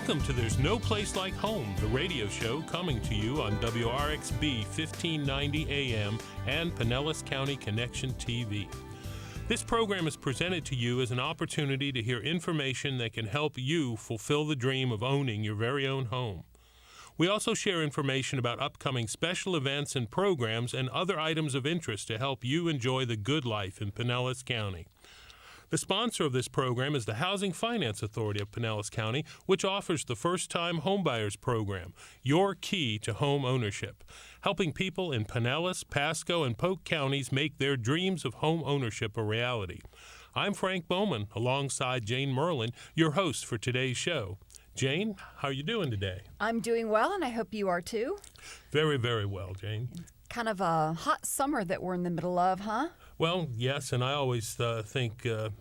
Welcome to There's No Place Like Home, the radio show coming to you on WRXB 1590 AM and Pinellas County Connection TV. This program is presented to you as an opportunity to hear information that can help you fulfill the dream of owning your very own home. We also share information about upcoming special events and programs and other items of interest to help you enjoy the good life in Pinellas County. The sponsor of this program is the Housing Finance Authority of Pinellas County, which offers the First-Time Homebuyers Program, your key to home ownership, helping people in Pinellas, Pasco, and Polk counties make their dreams of home ownership a reality. I'm Frank Bowman, alongside Jane Merlin, your host for today's show. Jane, how are you doing today? I'm doing well, and I hope you are too. Very, very well, Jane. Kind of a hot summer that we're in the middle of, huh? Well, yes, and I always think the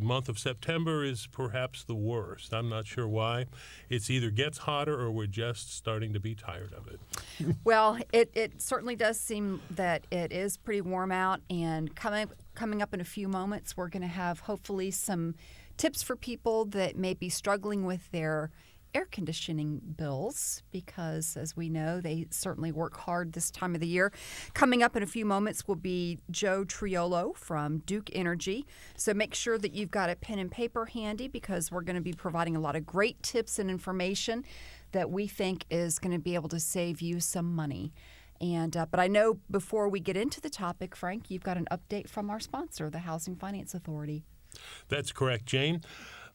month of September is perhaps the worst. I'm not sure why. It's either gets hotter or we're just starting to be tired of it. Well, it certainly does seem that it is pretty warm out, and coming up in a few moments, we're going to have hopefully some tips for people that may be struggling with their air conditioning bills, because as we know, they certainly work hard this time of the year. Coming up in a few moments will be Joe Triolo from Duke Energy. So make sure that you've got a pen and paper handy, because we're going to be providing a lot of great tips and information that we think is going to be able to save you some money. And but I know before we get into the topic, Frank, you've got an update from our sponsor, the Housing Finance Authority. That's correct, Jane.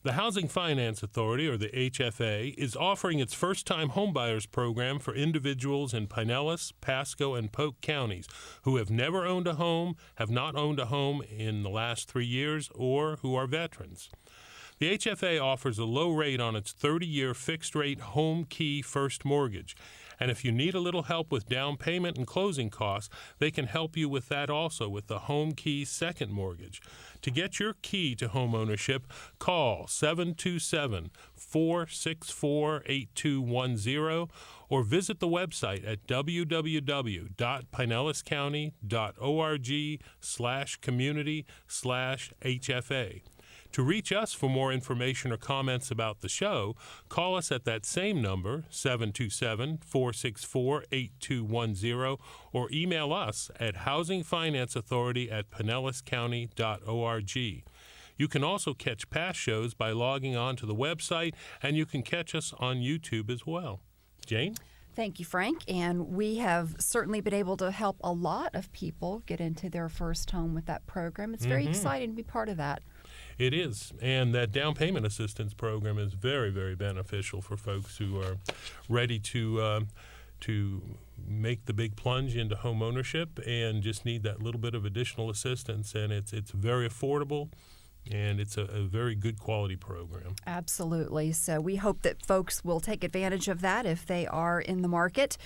The Housing Finance Authority, or the HFA, is offering its First-Time Homebuyers Program for individuals in Pinellas, Pasco, and Polk counties who have never owned a home, have not owned a home in the last 3 years, or who are veterans. The HFA offers a low rate on its 30-year fixed-rate home key first mortgage. And if you need a little help with down payment and closing costs, they can help you with that also with the Home Key Second Mortgage. To get your key to home ownership, call 727-464-8210 or visit the website at www.pinellascounty.org/community/HFA. To reach us for more information or comments about the show, call us at that same number, 727-464-8210, or email us at housingfinanceauthority@pinellascounty.org. You can also catch past shows by logging on to the website, and you can catch us on YouTube as well. Jane? Thank you, Frank. And we have certainly been able to help a lot of people get into their first home with that program. It's very exciting to be part of that. It is, and that down payment assistance program is very, very beneficial for folks who are ready to make the big plunge into home ownership and just need that little bit of additional assistance. And it's very affordable, and it's a very good quality program. Absolutely. So we hope that folks will take advantage of that if they are in the market.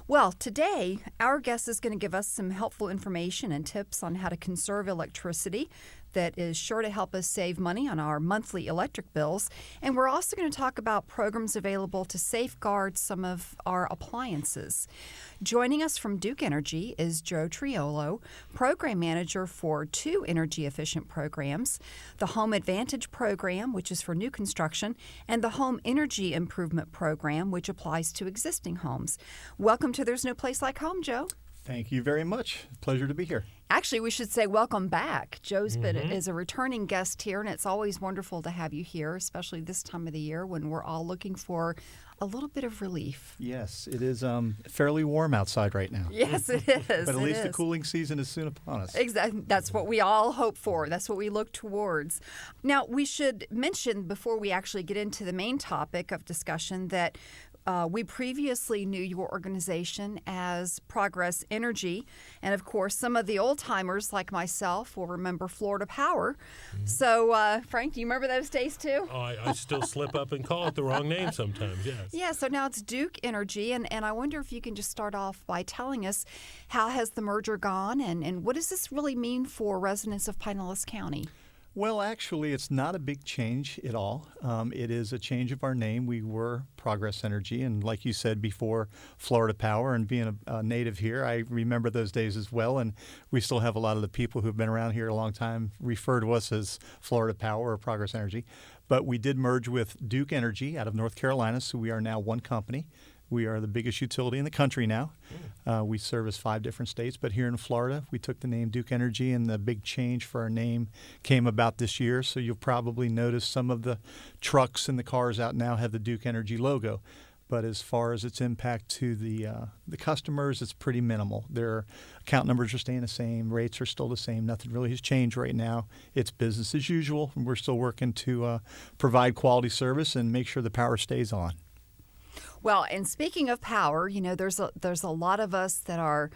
Well, today, our guest is going to give us some helpful information and tips on how to conserve electricity that is sure to help us save money on our monthly electric bills. And we're also going to talk about programs available to safeguard some of our appliances. Joining us from Duke Energy is Joe Triolo, Program Manager for 2 energy-efficient programs, the Home Advantage Program, which is for new construction, and the Home Energy Improvement Program, which applies to existing homes. Welcome to There's No Place Like Home, Joe. Thank you very much. Pleasure to be here. Actually, we should say welcome back. Joe's been is a returning guest here, and it's always wonderful to have you here, especially this time of the year when we're all looking for a little bit of relief. Yes, it is fairly warm outside right now. Yes, it is. But at least the cooling season is soon upon us. Exactly. That's what we all hope for. That's what we look towards. Now, we should mention before we actually get into the main topic of discussion that we previously knew your organization as Progress Energy. And, of course, some of the old-timers like myself will remember Florida Power. So, Frank, do you remember those days, too? Oh, I still slip up and call it the wrong name sometimes, yes. Yeah, so now it's Duke Energy. And I wonder if you can just start off by telling us how has the merger gone and what does this really mean for residents of Pinellas County? Well, actually, it's not a big change at all. It is a change of our name. We were Progress Energy, and like you said before, Florida Power, and being a native here, I remember those days as well, and we still have a lot of the people who've been around here a long time refer to us as Florida Power or Progress Energy. But we did merge with Duke Energy out of North Carolina, so we are now one company. We are the biggest utility in the country now. We service 5 different states, but here in Florida, we took the name Duke Energy, and the big change for our name came about this year. So you'll probably notice some of the trucks and the cars out now have the Duke Energy logo. But as far as its impact to the customers, it's pretty minimal. Their account numbers are staying the same, rates are still the same. Nothing really has changed right now. It's business as usual, and we're still working to provide quality service and make sure the power stays on. Well, and speaking of power, there's a lot of us that are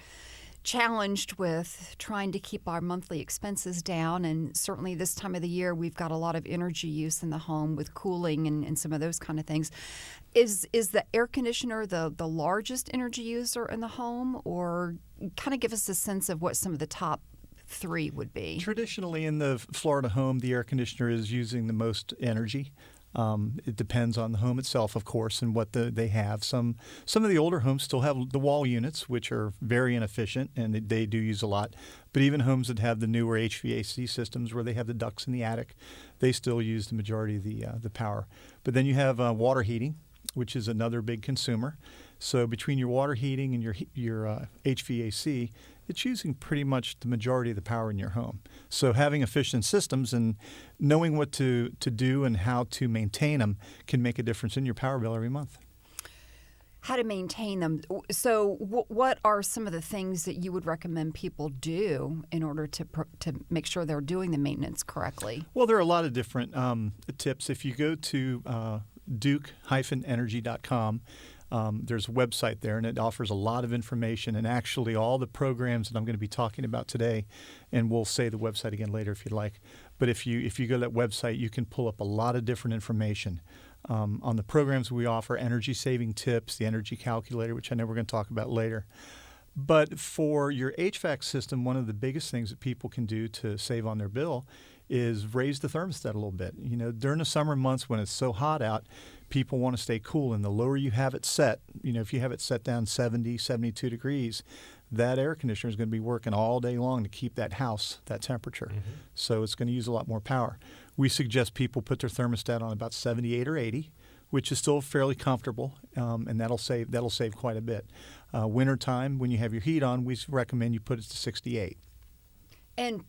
challenged with trying to keep our monthly expenses down, and certainly this time of the year we've got a lot of energy use in the home with cooling and some of those kind of things. Is the air conditioner the largest energy user in the home, or kind of give us a sense of what some of the top 3 would be? Traditionally in the Florida home, the air conditioner is using the most energy. It depends on the home itself, of course, and what they have. Some of the older homes still have the wall units, which are very inefficient, and they do use a lot. But even homes that have the newer HVAC systems where they have the ducts in the attic, they still use the majority of the power. But then you have water heating, which is another big consumer. So between your water heating and your HVAC, it's using pretty much the majority of the power in your home. So having efficient systems and knowing what to do and how to maintain them can make a difference in your power bill every month. How to maintain them. So what are some of the things that you would recommend people do in order to make sure they're doing the maintenance correctly? Well, there are a lot of different tips. If you go to duke-energy.com, there's a website there, and it offers a lot of information, and actually all the programs that I'm going to be talking about today, and we'll say the website again later if you'd like, but if you go to that website, you can pull up a lot of different information on the programs we offer, energy saving tips, the energy calculator, which I know we're going to talk about later. But for your HVAC system, one of the biggest things that people can do to save on their bill is raise the thermostat a little bit. During the summer months when it's so hot out, people want to stay cool, and the lower you have it set, if you have it set down 70, 72 degrees, that air conditioner is going to be working all day long to keep that house that temperature. Mm-hmm. So it's going to use a lot more power. We suggest people put their thermostat on about 78 or 80, which is still fairly comfortable, and that'll save quite a bit. Wintertime, when you have your heat on, we recommend you put it to 68. And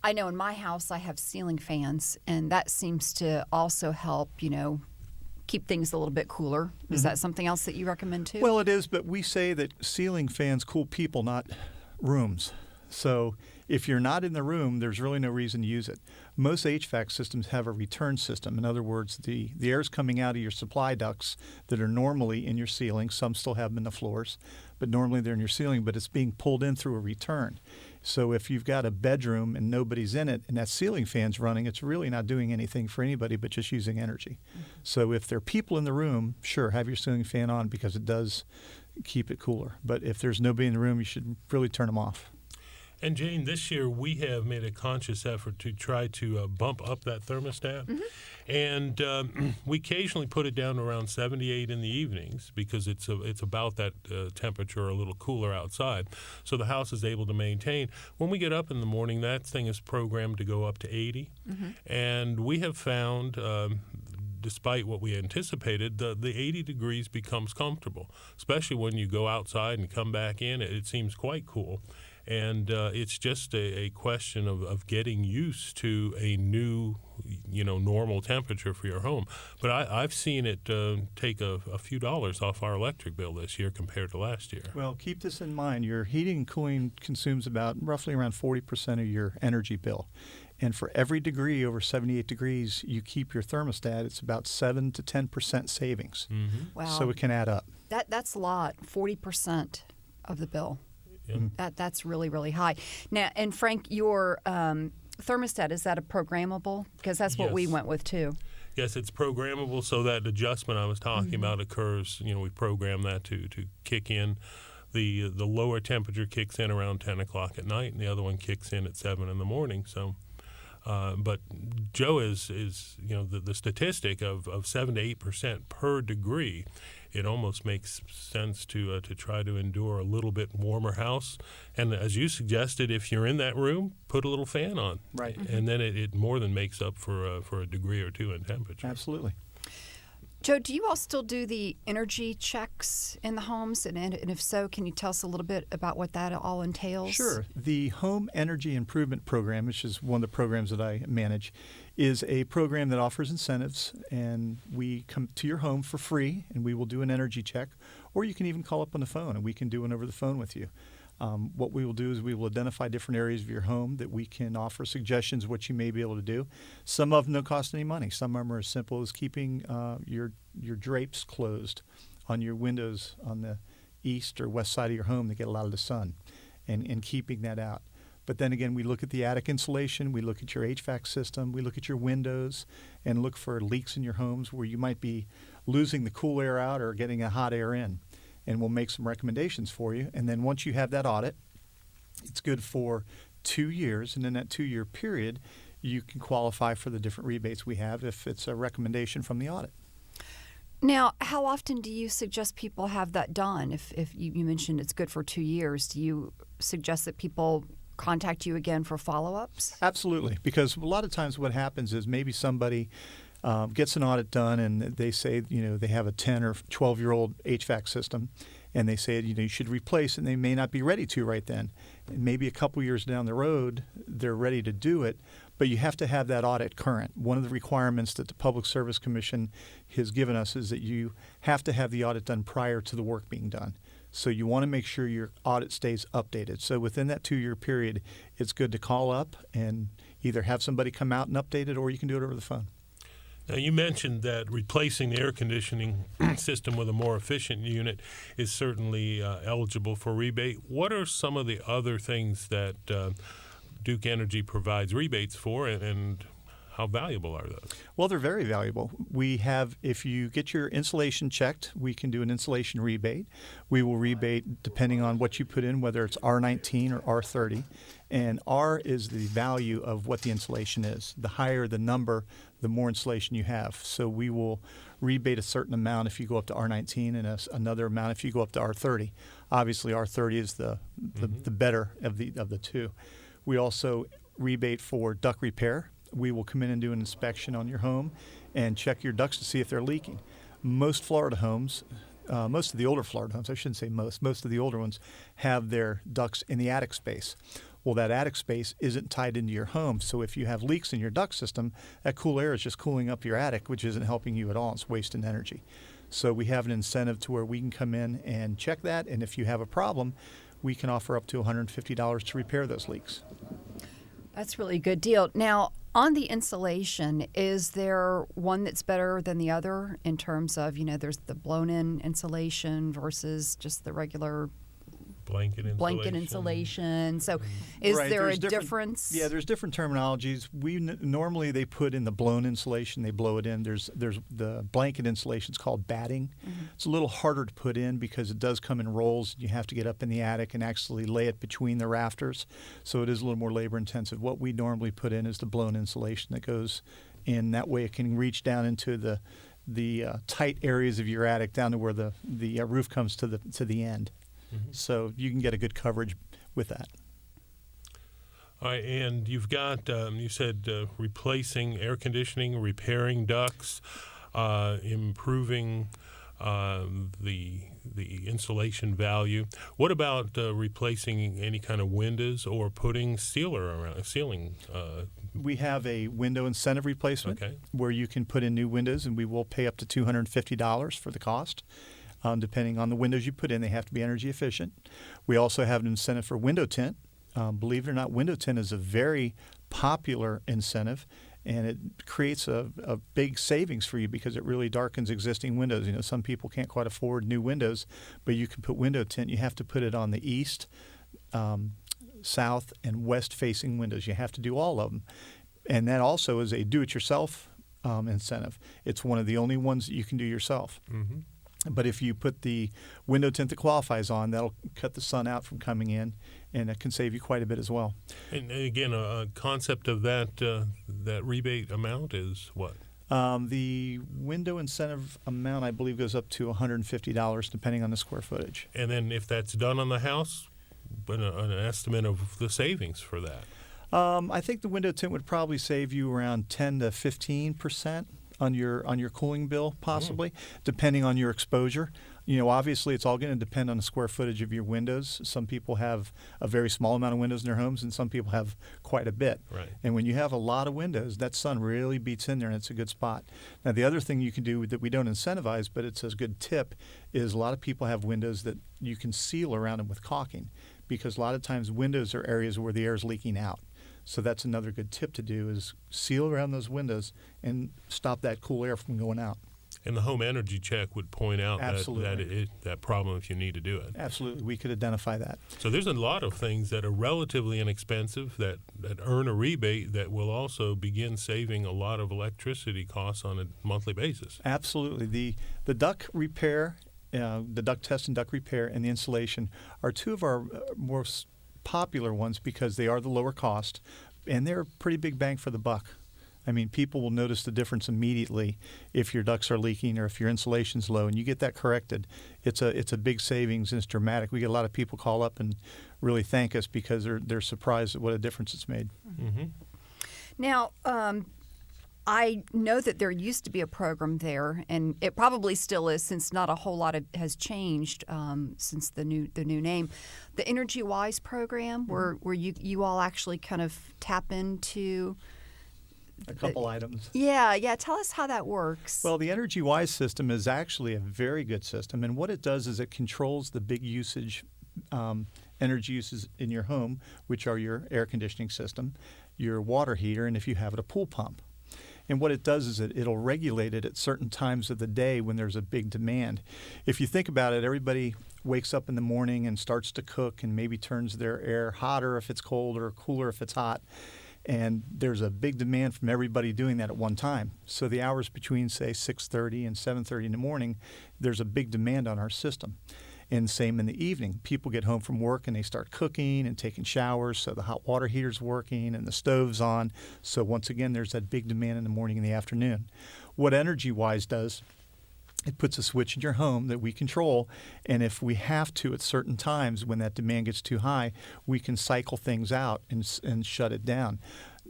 I know in my house I have ceiling fans, and that seems to also help, keep things a little bit cooler. Is that something else that you recommend too? Well, it is, but we say that ceiling fans cool people, not rooms. So if you're not in the room, there's really no reason to use it. Most HVAC systems have a return system. In other words, the air's coming out of your supply ducts that are normally in your ceiling. Some still have them in the floors, but normally they're in your ceiling, but it's being pulled in through a return. So if you've got a bedroom and nobody's in it and that ceiling fan's running, it's really not doing anything for anybody but just using energy. Mm-hmm. So if there are people in the room, sure, have your ceiling fan on because it does keep it cooler. But if there's nobody in the room, you should really turn them off. And Jane, this year we have made a conscious effort to try to bump up that thermostat. Mm-hmm. And we occasionally put it down to around 78 in the evenings because it's about that temperature, a little cooler outside. So the house is able to maintain. When we get up in the morning, that thing is programmed to go up to 80. Mm-hmm. And we have found, despite what we anticipated, the 80 degrees becomes comfortable, especially when you go outside and come back in. It seems quite cool. And it's just a question of getting used to a new, normal temperature for your home. But I've seen it take a few dollars off our electric bill this year compared to last year. Well, keep this in mind. Your heating and cooling consumes about roughly around 40% of your energy bill. And for every degree over 78 degrees, you keep your thermostat, it's about 7 to 10% savings. Mm-hmm. Wow. So it can add up. That's a lot, 40% of the bill. Yeah. That's really, really high. Now, and Frank, your thermostat, is that a programmable? Because that's what we went with too. Yes, it's programmable, so that adjustment I was talking about occurs. We program that to kick in. The lower temperature kicks in around 10 o'clock at night, and the other one kicks in at 7 in the morning. So But Joe is the statistic of 7 to 8% per degree. It almost makes sense to try to endure a little bit warmer house. And as you suggested, if you're in that room, put a little fan on. Right. And then it more than makes up for a degree or two in temperature. Absolutely. Joe, do you all still do the energy checks in the homes? And if so, can you tell us a little bit about what that all entails? Sure. The Home Energy Improvement Program, which is one of the programs that I manage, is a program that offers incentives, and we come to your home for free, and we will do an energy check, or you can even call up on the phone, and we can do one over the phone with you. What we will do is we will identify different areas of your home that we can offer suggestions of what you may be able to do. Some of them don't cost any money. Some of them are as simple as keeping your drapes closed on your windows on the east or west side of your home to get a lot of the sun, and keeping that out. But then again, we look at the attic insulation, we look at your HVAC system, we look at your windows, and look for leaks in your homes where you might be losing the cool air out or getting a hot air in. And we'll make some recommendations for you. And then once you have that audit, it's good for 2 years. And in that 2-year period, you can qualify for the different rebates we have if it's a recommendation from the audit. Now, how often do you suggest people have that done? If you mentioned it's good for 2 years, do you suggest that people contact you again for follow-ups? Absolutely, because a lot of times what happens is maybe somebody gets an audit done and they say, they have a 10 or 12-year-old HVAC system, and they say, you should replace, and they may not be ready to right then. And maybe a couple years down the road, they're ready to do it, but you have to have that audit current. One of the requirements that the Public Service Commission has given us is that you have to have the audit done prior to the work being done. So you want to make sure your audit stays updated. So within that 2-year period, it's good to call up and either have somebody come out and update it, or you can do it over the phone. Now, you mentioned that replacing the air conditioning system with a more efficient unit is certainly eligible for rebate. What are some of the other things that Duke Energy provides rebates for, and how valuable are those? Well, they're very valuable. We have, if you get your insulation checked, we can do an insulation rebate. We will rebate depending on what you put in, whether it's R19 or R30. And R is the value of what the insulation is. The higher the number, the more insulation you have. So we will rebate a certain amount if you go up to R19 and another amount if you go up to R30. Obviously, R30 is the better of the two. We also rebate for duct repair. We will come in and do an inspection on your home and check your ducts to see if they're leaking. Most Florida homes, most of the older Florida homes, I shouldn't say most of the older ones, have their ducts in the attic space. Well, that attic space isn't tied into your home, so if you have leaks in your duct system, that cool air is just cooling up your attic, which isn't helping you at all. It's wasting energy. So we have an incentive to where we can come in and check that, and if you have a problem, we can offer up to $150 to repair those leaks. That's really a good deal. Now, on the insulation, is there one that's better than the other in terms of, there's the blown-in insulation versus just the regular blanket insulation. So is Right, there a there's difference? Yeah, there's different terminologies. Normally they put in the blown insulation, they blow it in. There's the blanket insulation. It's called batting. Mm-hmm. It's a little harder to put in because it does come in rolls. You have to get up in the attic and actually lay it between the rafters. So it is a little more labor intensive. What we normally put in is the blown insulation that goes in. That way it can reach down into the tight areas of your attic down to where the roof comes to the end. Mm-hmm. So you can get a good coverage with that. All right, and you've got, you said replacing air conditioning, repairing ducts, improving the insulation value. What about replacing any kind of windows or putting ceiling? We have a window incentive replacement where you can put in new windows, and we will pay up to $250 for the cost. Depending on the windows you put in, they have to be energy efficient. We also have an incentive for window tint. Believe it or not, window tint is a very popular incentive, and it creates a big savings for you because it really darkens existing windows. Some people can't quite afford new windows, but you can put window tint. You have to put it on the east, south, and west facing windows. You have to do all of them. And that also is a do-it-yourself incentive. It's one of the only ones that you can do yourself. Mm-hmm. But if you put the window tint that qualifies on, that'll cut the sun out from coming in, and it can save you quite a bit as well. And again, a concept of that rebate amount is what? The window incentive amount, I believe, goes up to $150 depending on the square footage. And then if that's done on the house, an estimate of the savings for that? I think the window tint would probably save you around 10 to 15% on your cooling bill, possibly, depending on your exposure. Obviously, it's all going to depend on the square footage of your windows. Some people have a very small amount of windows in their homes, and some people have quite a bit. Right. And when you have a lot of windows, that sun really beats in there, and it's a good spot. Now, the other thing you can do that we don't incentivize, but it's a good tip, is a lot of people have windows that you can seal around them with caulking, because a lot of times windows are areas where the air is leaking out. So that's another good tip to do, is seal around those windows and stop that cool air from going out. And the home energy check would point out that problem if you need to do it. Absolutely. We could identify that. So there's a lot of things that are relatively inexpensive that earn a rebate that will also begin saving a lot of electricity costs on a monthly basis. Absolutely. The duct repair, the duct test and duct repair, and the insulation are two of our most popular ones because they are the lower cost, and they're a pretty big bang for the buck. I mean, people will notice the difference immediately if your ducts are leaking or if your insulation's low, and you get that corrected. It's a big savings, and it's dramatic. We get a lot of people call up and really thank us because they're surprised at what a difference it's made. Mm-hmm. Now, I know that there used to be a program there, and it probably still is, since not a whole lot has changed since the new name. The Energy Wise program, where you all actually kind of tap into a couple items. Yeah. Tell us how that works. Well, the Energy Wise system is actually a very good system, and what it does is it controls the big usage, energy uses in your home, which are your air conditioning system, your water heater, and if you have it, a pool pump. And what it does is it'll regulate it at certain times of the day when there's a big demand. If you think about it, everybody wakes up in the morning and starts to cook and maybe turns their air hotter if it's cold or cooler if it's hot. And there's a big demand from everybody doing that at one time. So the hours between, say, 6:30 and 7:30 in the morning, there's a big demand on our system. And same in the evening. People get home from work and they start cooking and taking showers, so the hot water heater's working and the stove's on. So once again, there's that big demand in the morning and the afternoon. What Energy Wise does, it puts a switch in your home that we control, and if we have to at certain times when that demand gets too high, we can cycle things out and shut it down.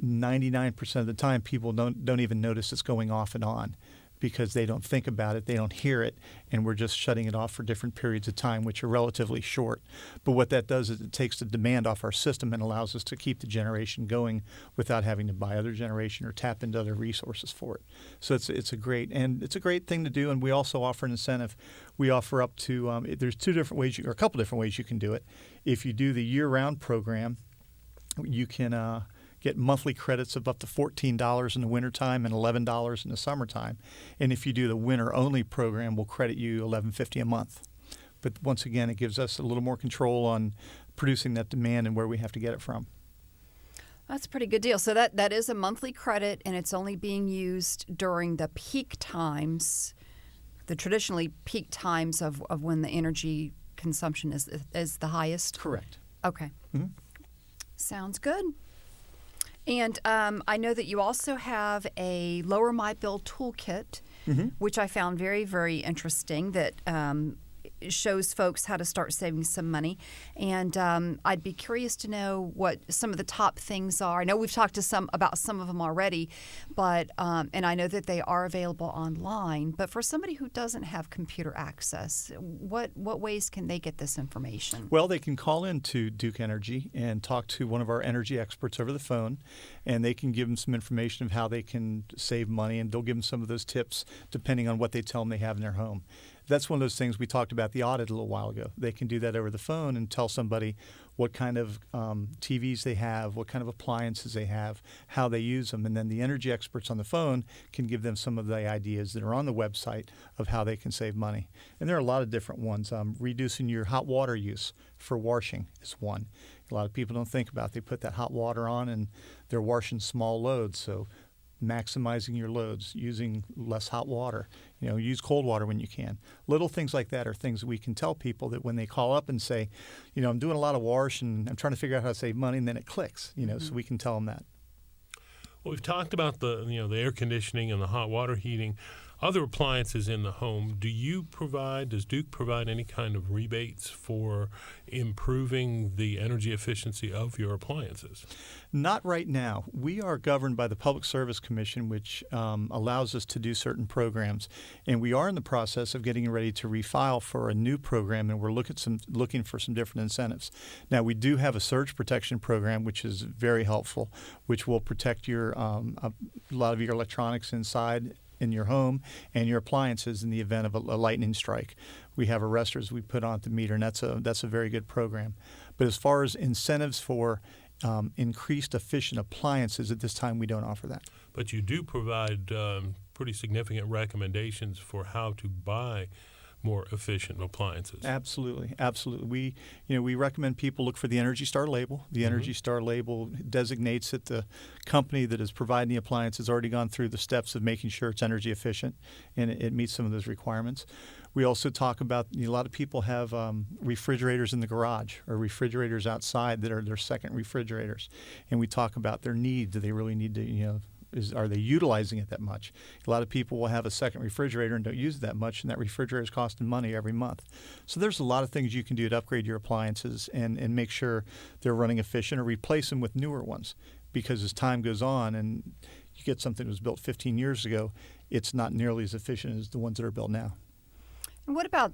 99% of the time, people don't even notice it's going off and on, because they don't think about it, they don't hear it, and we're just shutting it off for different periods of time, which are relatively short. But what that does is it takes the demand off our system and allows us to keep the generation going without having to buy other generation or tap into other resources for it. So it's a great thing to do, and we also offer an incentive. We offer up to there's a couple different ways you can do it. If you do the year-round program, you can get monthly credits of up to $14 in the wintertime and $11 in the summertime. And if you do the winter-only program, we'll credit you $11.50 a month. But once again, it gives us a little more control on producing that demand and where we have to get it from. That's a pretty good deal. So that is a monthly credit, and it's only being used during the peak times, the traditionally peak times of when the energy consumption is the highest? Correct. Okay. Mm-hmm. Sounds good. And I know that you also have a Lower My Bill Toolkit, which I found very, very interesting, that shows folks how to start saving some money. And I'd be curious to know what some of the top things are. I know we've talked about some of them already, but and I know that they are available online. But for somebody who doesn't have computer access, what ways can they get this information? Well, they can call in to Duke Energy and talk to one of our energy experts over the phone, and they can give them some information of how they can save money, and they'll give them some of those tips depending on what they tell them they have in their home. That's one of those things we talked about the audit a little while ago. They can do that over the phone and tell somebody what kind of TVs they have, what kind of appliances they have, how they use them. And then the energy experts on the phone can give them some of the ideas that are on the website of how they can save money. And there are a lot of different ones. Reducing your hot water use for washing is one. A lot of people don't think about it. They put that hot water on and they're washing small loads. So maximizing your loads, using less hot water, use cold water when you can. Little things like that are things that we can tell people that when they call up and say, I'm doing a lot of wash and I'm trying to figure out how to save money, and then it clicks, so we can tell them that. Well, we've talked about the air conditioning and the hot water heating. Other appliances in the home, does Duke provide any kind of rebates for improving the energy efficiency of your appliances? Not right now. We are governed by the Public Service Commission, which allows us to do certain programs. And we are in the process of getting ready to refile for a new program, and we're looking for some different incentives. Now, we do have a surge protection program, which is very helpful, which will protect a lot of your electronics inside in your home and your appliances in the event of a lightning strike. We have arresters we put on the meter, and that's a very good program. But as far as incentives for increased efficient appliances, at this time we don't offer that. But you do provide pretty significant recommendations for how to buy more efficient appliances. Absolutely. We recommend people look for the Energy Star label. The Energy Star label designates that the company that is providing the appliance has already gone through the steps of making sure it's energy efficient, and it meets some of those requirements. We also talk about a lot of people have refrigerators in the garage or refrigerators outside that are their second refrigerators, and we talk about their needs. Do they really need to, are they utilizing it that much? A lot of people will have a second refrigerator and don't use it that much, and that refrigerator is costing money every month. So there's a lot of things you can do to upgrade your appliances and make sure they're running efficient, or replace them with newer ones. Because as time goes on and you get something that was built 15 years ago, it's not nearly as efficient as the ones that are built now. And what about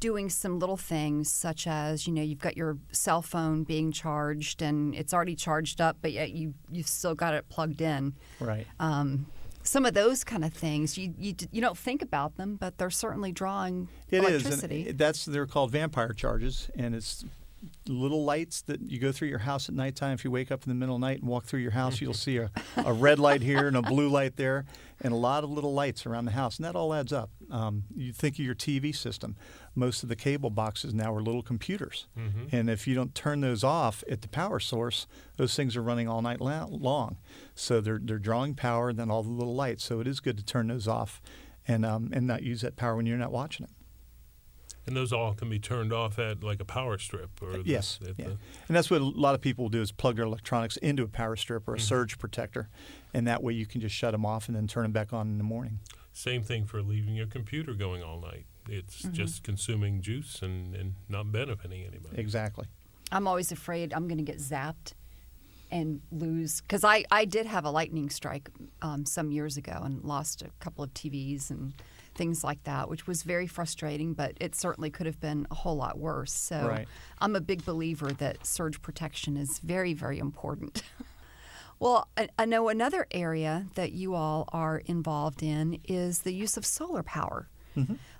doing some little things such as, you've got your cell phone being charged and it's already charged up, but yet you've still got it plugged in. Right. Some of those kind of things, you don't think about them, but they're certainly drawing electricity. It is, and they're called vampire charges, and it's little lights that you go through your house at nighttime. If you wake up in the middle of the night and walk through your house, you'll see a red light here and a blue light there, and a lot of little lights around the house, and that all adds up. You think of your TV system. Most of the cable boxes now are little computers, and if you don't turn those off at the power source, those things are running all night long. So they're drawing power, and then all the little lights. So it is good to turn those off and not use that power when you're not watching it. And those all can be turned off at like a power strip? Yes. And that's what a lot of people will do, is plug their electronics into a power strip or a surge protector. And that way you can just shut them off and then turn them back on in the morning. Same thing for leaving your computer going all night. It's just consuming juice and not benefiting anybody. Exactly. I'm always afraid I'm going to get zapped and lose, because I did have a lightning strike some years ago and lost a couple of TVs and things like that, which was very frustrating, but it certainly could have been a whole lot worse. So right. I'm a big believer that surge protection is very, very important. Well, I know another area that you all are involved in is the use of solar power.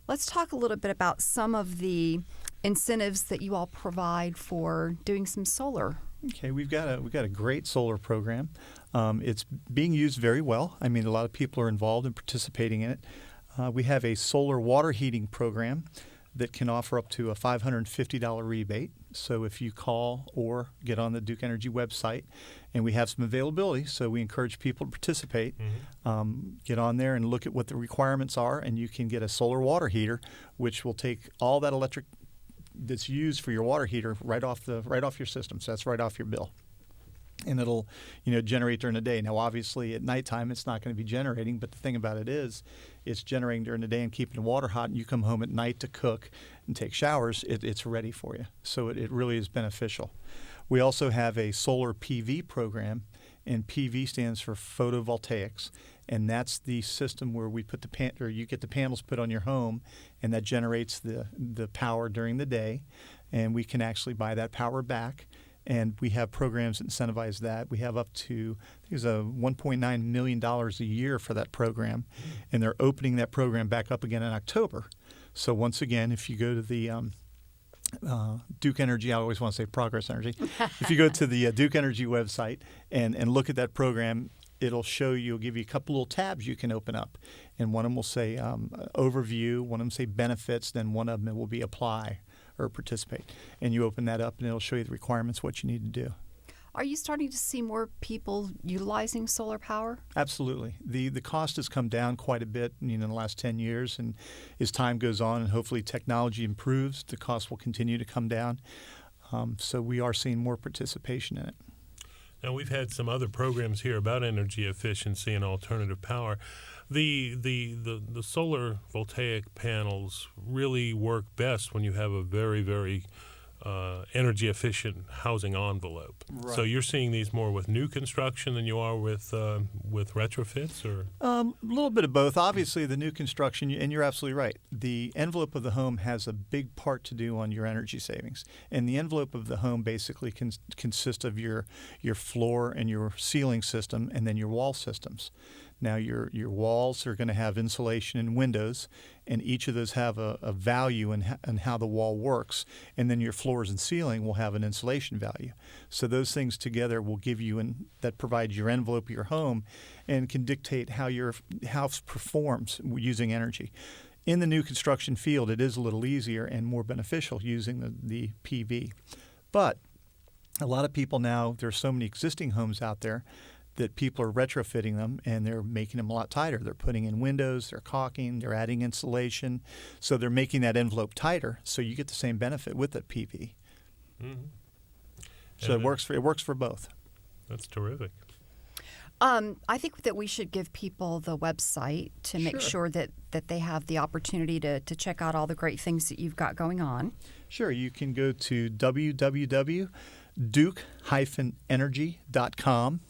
Let's talk a little bit about some of the incentives that you all provide for doing some solar. Okay, we've got a great solar program. It's being used very well. I mean, a lot of people are involved in participating in it. We have a solar water heating program that can offer up to a $550 rebate. So if you call or get on the Duke Energy website, and we have some availability, so we encourage people to participate. Get on there and look at what the requirements are, and you can get a solar water heater, which will take all that electric that's used for your water heater right off your system. So that's right off your bill. And it'll, generate during the day. Now, obviously, at nighttime, it's not going to be generating. But the thing about it is, it's generating during the day and keeping the water hot. And you come home at night to cook and take showers, it's ready for you. So it really is beneficial. We also have a solar PV program, and PV stands for photovoltaics. And that's the system where we put you get the panels put on your home, and that generates the power during the day. And we can actually buy that power back. And we have programs that incentivize that. We have up to, I think it's $1.9 million a year for that program. And they're opening that program back up again in October. So once again, if you go to the Duke Energy, I always want to say Progress Energy. If you go to the Duke Energy website and look at that program, it'll give you a couple little tabs you can open up. And one of them will say overview, one of them say benefits, then one of them will be apply or participate. And you open that up, and it'll show you the requirements, what you need to do. Are you starting to see more people utilizing solar power? Absolutely. The cost has come down quite a bit in the last 10 years, and as time goes on and hopefully technology improves, the cost will continue to come down. So we are seeing more participation in it. Now, we've had some other programs here about energy efficiency and alternative power. The solar voltaic panels really work best when you have a very, very energy efficient housing envelope. Right. So you're seeing these more with new construction than you are with retrofits, or? A little bit of both. Obviously, the new construction, and you're absolutely right. The envelope of the home has a big part to do on your energy savings. And the envelope of the home basically consists of your floor and your ceiling system, and then your wall systems. Now, your walls are going to have insulation and windows, and each of those have a value in how the wall works. And then your floors and ceiling will have an insulation value. So those things together will give you, that provides your envelope of your home and can dictate how your house performs using energy. In the new construction field, it is a little easier and more beneficial using the PV. But a lot of people now, there's so many existing homes out there that people are retrofitting them, and they're making them a lot tighter. They're putting in windows, they're caulking, they're adding insulation. So they're making that envelope tighter, so you get the same benefit with the PV. Mm-hmm. So it works for both. That's terrific. I think that we should give people the website to make sure that they have the opportunity to check out all the great things that you've got going on. Sure. You can go to www.duke-energy.com.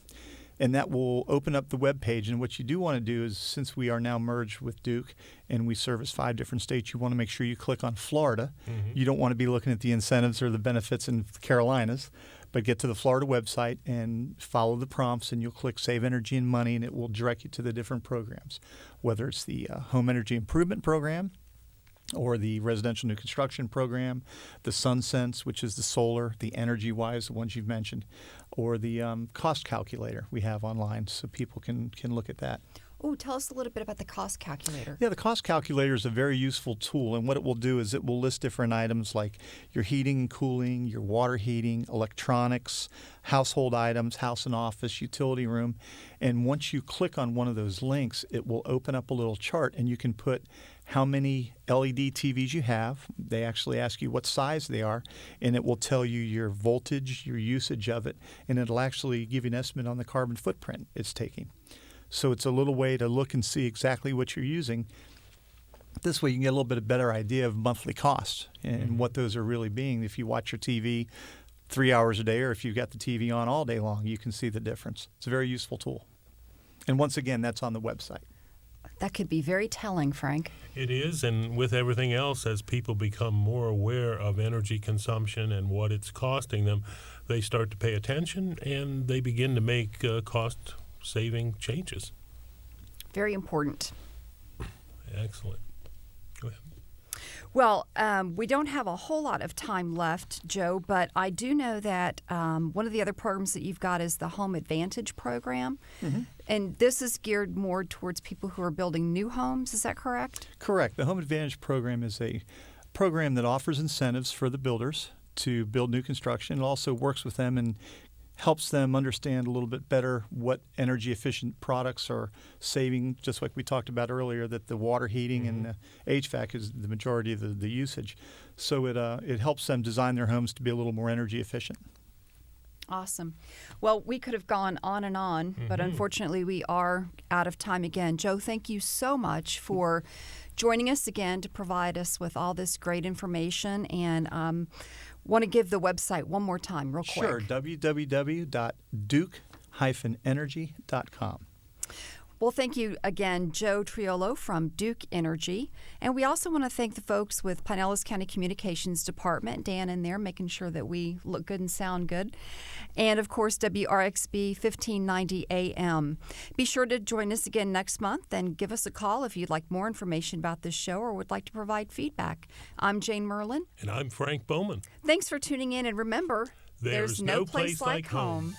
And that will open up the web page. And what you do want to do is, since we are now merged with Duke and we service 5 different states, you want to make sure you click on Florida. Mm-hmm. You don't want to be looking at the incentives or the benefits in the Carolinas, but get to the Florida website and follow the prompts, and you'll click Save Energy and Money, and it will direct you to the different programs, whether it's the Home Energy Improvement Program, or the residential new construction program, the SunSense, which is the solar, the EnergyWise, the ones you've mentioned, or the cost calculator we have online, so people can look at that. Oh, tell us a little bit about the cost calculator. Yeah, the cost calculator is a very useful tool, and what it will do is it will list different items like your heating and cooling, your water heating, electronics, household items, house and office, utility room, and once you click on one of those links, it will open up a little chart, and you can put how many LED TVs you have. They actually ask you what size they are, and it will tell you your voltage, your usage of it, and it'll actually give you an estimate on the carbon footprint it's taking. So it's a little way to look and see exactly what you're using. This way you can get a little bit of better idea of monthly costs and what those are really being. If you watch your TV 3 hours a day, or if you've got the TV on all day long, you can see the difference. It's a very useful tool. And once again, that's on the website. That could be very telling, Frank. It is, and with everything else, as people become more aware of energy consumption and what it's costing them, they start to pay attention and they begin to make cost-saving changes. Very important. Excellent. Go ahead. Well, we don't have a whole lot of time left, Joe, but I do know that one of the other programs that you've got is the Home Advantage program. Mm-hmm. And this is geared more towards people who are building new homes. Is that correct? Correct. The Home Advantage program is a program that offers incentives for the builders to build new construction. It also works with them and helps them understand a little bit better what energy efficient products are saving, just like we talked about earlier, that the water heating and the HVAC is the majority of the usage. So it helps them design their homes to be a little more energy efficient. Awesome. Well, we could have gone on and on, but unfortunately we are out of time again. Joe, thank you so much for joining us again to provide us with all this great information, and want to give the website one more time real quick. Sure, www.duke-energy.com. Well, thank you again, Joe Triolo from Duke Energy. And we also want to thank the folks with Pinellas County Communications Department, Dan in there, making sure that we look good and sound good. And, of course, WRXB 1590 AM. Be sure to join us again next month and give us a call if you'd like more information about this show or would like to provide feedback. I'm Jane Merlin. And I'm Frank Bowman. Thanks for tuning in, and remember, there's no place like home.